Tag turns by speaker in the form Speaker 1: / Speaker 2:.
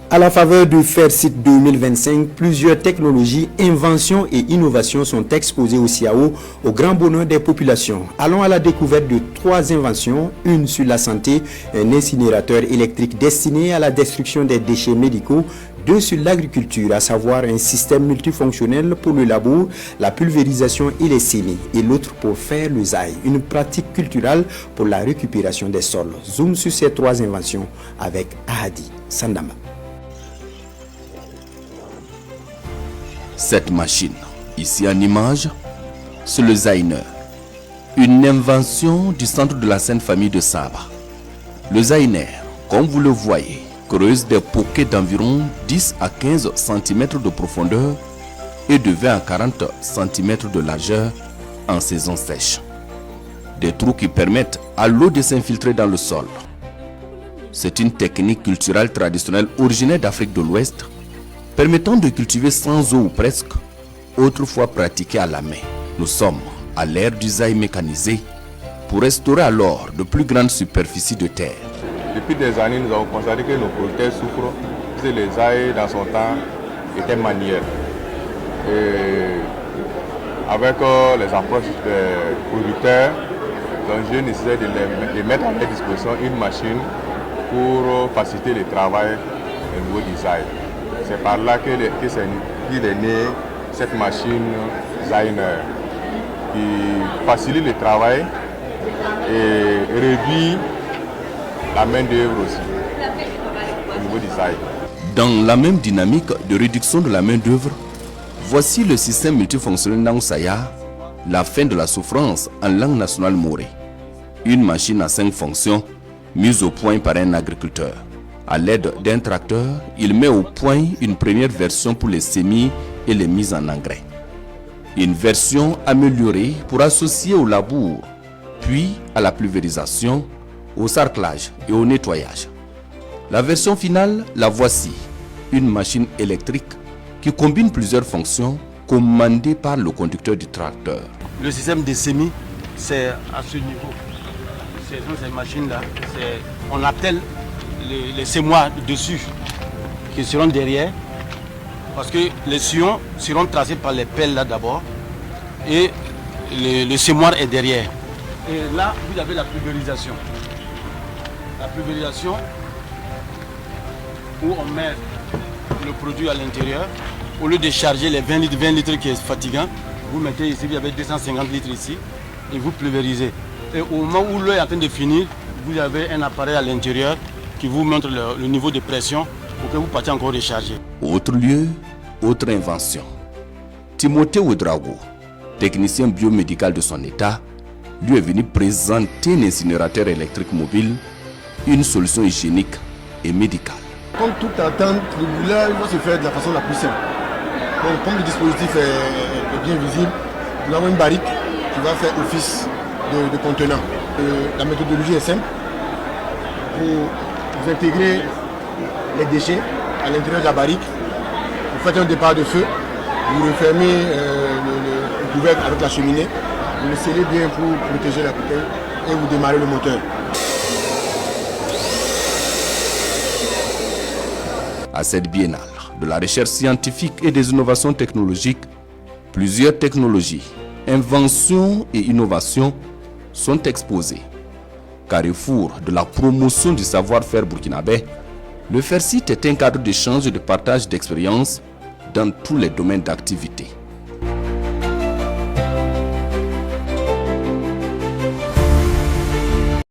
Speaker 1: À la faveur du FAIRCIT 2025, plusieurs technologies, inventions et innovations sont exposées au CIAO au grand bonheur des populations. Allons à la découverte de 3 inventions, une sur la santé, un incinérateur électrique destiné à la destruction des déchets médicaux, 2 sur l'agriculture, à savoir un système multifonctionnel pour le labour, la pulvérisation et les semis, et l'autre pour faire le zaï, une pratique culturelle pour la récupération des sols. Zoom sur ces 3 inventions avec Ahadi Sandama.
Speaker 2: Cette machine, ici en image, c'est le Zaïner, une invention du centre de la Sainte Famille de Saba. Le Zaïner, comme vous le voyez, creuse des poquets d'environ 10 à 15 cm de profondeur et de 20 à 40 cm de largeur en saison sèche. Des trous qui permettent à l'eau de s'infiltrer dans le sol. C'est une technique culturelle traditionnelle originaire d'Afrique de l'Ouest, permettant de cultiver sans eau ou presque, autrefois pratiquée à la main. Nous sommes à l'ère du zaï mécanisé pour restaurer alors de plus grandes superficies de terre.
Speaker 3: Depuis des années, nous avons constaté que nos producteurs souffrent, que les zaï dans son temps étaient manuels. Et avec les approches des producteurs, l'enjeu nécessaire de mettre à leur disposition une machine pour faciliter le travail au niveau du zaï. C'est par là qu'il est né cette machine Zaïner qui facilite le travail et réduit la main d'œuvre aussi au niveau du zaï.
Speaker 2: Dans la même dynamique de réduction de la main d'œuvre, voici le système multifonctionnel Nausaya, la fin de la souffrance en langue nationale morée. Une machine à 5 fonctions mise au point par un agriculteur. À l'aide d'un tracteur, il met au point une première version pour les semis et les mises en engrais. Une version améliorée pour associer au labour, puis à la pulvérisation, au sarclage et au nettoyage. La version finale, la voici, une machine électrique qui combine plusieurs fonctions commandées par le conducteur du tracteur.
Speaker 4: Le système des semis, c'est à ce niveau. Ces machines-là, on appelle les semoirs dessus qui seront derrière, parce que les sillons seront tracés par les pelles là d'abord et le semoir est derrière. Et là vous avez la pulvérisation. La pulvérisation où on met le produit à l'intérieur, au lieu de charger les 20 litres qui est fatigant, vous mettez ici, vous avez 250 litres ici et vous pulvérisez. Et au moment où l'eau est en train de finir, vous avez un appareil à l'intérieur qui vous montre le niveau de pression pour que vous partiez encore recharger.
Speaker 2: Autre lieu, autre invention. Timothée Ouedraogo, technicien biomédical de son état, lui est venu présenter un incinérateur électrique mobile, une solution hygiénique et médicale.
Speaker 5: Comme toute attente, le boulot va se faire de la façon la plus simple. Donc, comme le dispositif est bien visible, nous avons une barrique qui va faire office de contenant. La méthodologie est simple. Vous intégrez les déchets à l'intérieur de la barrique, vous faites un départ de feu, vous refermez le couvercle avec la cheminée, vous le scellez bien pour protéger la bouteille et vous démarrez le moteur.
Speaker 2: À cette biennale de la recherche scientifique et des innovations technologiques, plusieurs technologies, inventions et innovations sont exposées. Carrefour de la promotion du savoir-faire burkinabé, le FAIRCIT est un cadre d'échange et de partage d'expériences dans tous les domaines d'activité.